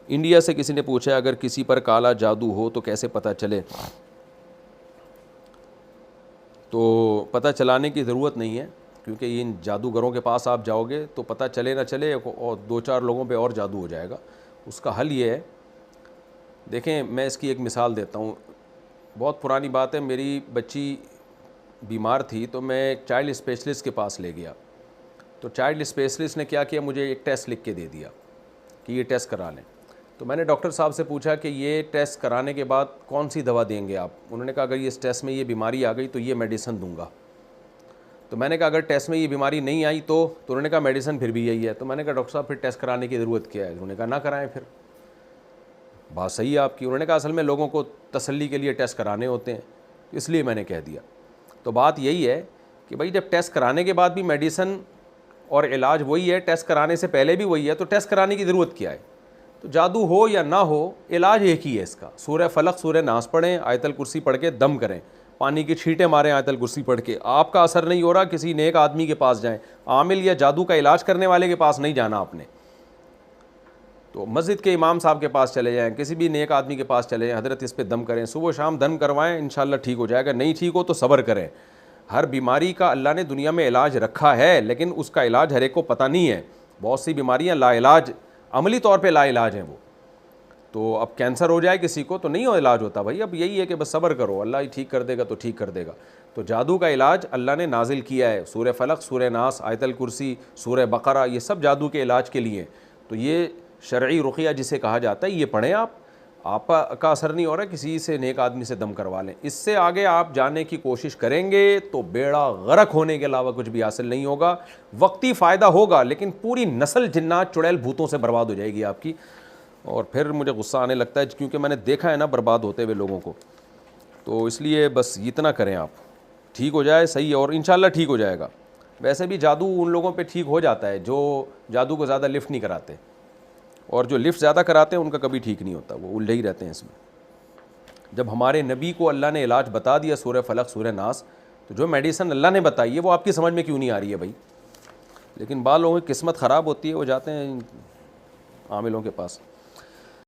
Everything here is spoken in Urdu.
انڈیا سے کسی نے پوچھا اگر کسی پر کالا جادو ہو تو کیسے پتہ چلے؟ تو پتہ چلانے کی ضرورت نہیں ہے، کیونکہ ان جادوگروں کے پاس آپ جاؤ گے تو پتہ چلے نہ چلے اور 2-4 لوگوں پہ اور جادو ہو جائے گا۔ اس کا حل یہ ہے، دیکھیں میں اس کی ایک مثال دیتا ہوں، بہت پرانی بات ہے، میری بچی بیمار تھی تو میں ایک چائلڈ اسپیشلسٹ کے پاس لے گیا، تو چائلڈ اسپیشلسٹ نے کیا کیا، مجھے ایک ٹیسٹ لکھ کے دے دیا کہ یہ ٹیسٹ کرا لیں۔ تو میں نے ڈاکٹر صاحب سے پوچھا کہ یہ ٹیسٹ کرانے کے بعد کون سی دوا دیں گے آپ؟ انہوں نے کہا اگر اس ٹیسٹ میں یہ بیماری آ گئی تو یہ میڈیسن دوں گا۔ تو میں نے کہا اگر ٹیسٹ میں یہ بیماری نہیں آئی تو انہوں نے کہا میڈیسن پھر بھی یہی ہے۔ تو میں نے کہا ڈاکٹر صاحب پھر ٹیسٹ کرانے کی ضرورت کیا ہے؟ انہوں نے کہا نہ کرائیں، پھر بات صحیح ہے آپ کی۔ انہوں نے کہا اصل میں لوگوں کو تسلی کے لیے ٹیسٹ کرانے ہوتے ہیں، اس لیے میں نے کہہ دیا۔ تو بات یہی ہے کہ بھائی جب ٹیسٹ کرانے کے بعد بھی میڈیسن اور علاج وہی ہے، ٹیسٹ کرانے سے پہلے بھی وہی ہے، تو ٹیسٹ کرانے کی ضرورت کیا ہے؟ تو جادو ہو یا نہ ہو علاج ایک ہی ہے اس کا، سورہ فلق سورہ ناس پڑھیں، آیت الکرسی پڑھ کے دم کریں، پانی کی چھینٹیں ماریں آیت الکرسی پڑھ کے، آپ کا اثر نہیں ہو رہا کسی نیک آدمی کے پاس جائیں، عامل یا جادو کا علاج کرنے والے کے پاس نہیں جانا آپ نے، تو مسجد کے امام صاحب کے پاس چلے جائیں، کسی بھی نیک آدمی کے پاس چلے جائیں، حضرت اس پہ دم کریں، صبح و شام دم کروائیں، انشاءاللہ ٹھیک ہو جائے گا، نہیں ٹھیک ہو تو صبر کریں۔ ہر بیماری کا اللہ نے دنیا میں علاج رکھا ہے، لیکن اس کا علاج ہر ایک کو پتہ نہیں ہے، بہت سی بیماریاں لا علاج، عملی طور پہ لا علاج ہیں وہ، تو اب کینسر ہو جائے کسی کو تو نہیں علاج ہوتا بھائی، اب یہی ہے کہ بس صبر کرو، اللہ ہی ٹھیک کر دے گا تو ٹھیک کر دے گا۔ تو جادو کا علاج اللہ نے نازل کیا ہے، سورہ فلق سورہ ناس آیت الکرسی سورہ بقرہ، یہ سب جادو کے علاج کے لیے، تو یہ شرعی رقیہ جسے کہا جاتا ہے یہ پڑھیں آپ کا اثر نہیں ہو رہا کسی سے نیک آدمی سے دم کروا لیں، اس سے آگے آپ جانے کی کوشش کریں گے تو بیڑا غرق ہونے کے علاوہ کچھ بھی حاصل نہیں ہوگا، وقتی فائدہ ہوگا لیکن پوری نسل جنات چڑیل بھوتوں سے برباد ہو جائے گی آپ کی، اور پھر مجھے غصہ آنے لگتا ہے کیونکہ میں نے دیکھا ہے نا برباد ہوتے ہوئے لوگوں کو، تو اس لیے بس اتنا کریں آپ، ٹھیک ہو جائے صحیح ہے، اور انشاءاللہ ٹھیک ہو جائے گا۔ ویسے بھی جادو ان لوگوں پہ ٹھیک ہو جاتا ہے جو جادو کو زیادہ لفٹ نہیں کراتے، اور جو لفٹ زیادہ کراتے ہیں ان کا کبھی ٹھیک نہیں ہوتا، وہ الجھے ہی رہتے ہیں اس میں۔ جب ہمارے نبی کو اللہ نے علاج بتا دیا سورہ فلق سورہ ناس، تو جو میڈیسن اللہ نے بتائی ہے وہ آپ کی سمجھ میں کیوں نہیں آ رہی ہے بھائی؟ لیکن بعض لوگوں کی قسمت خراب ہوتی ہے، وہ جاتے ہیں عاملوں کے پاس۔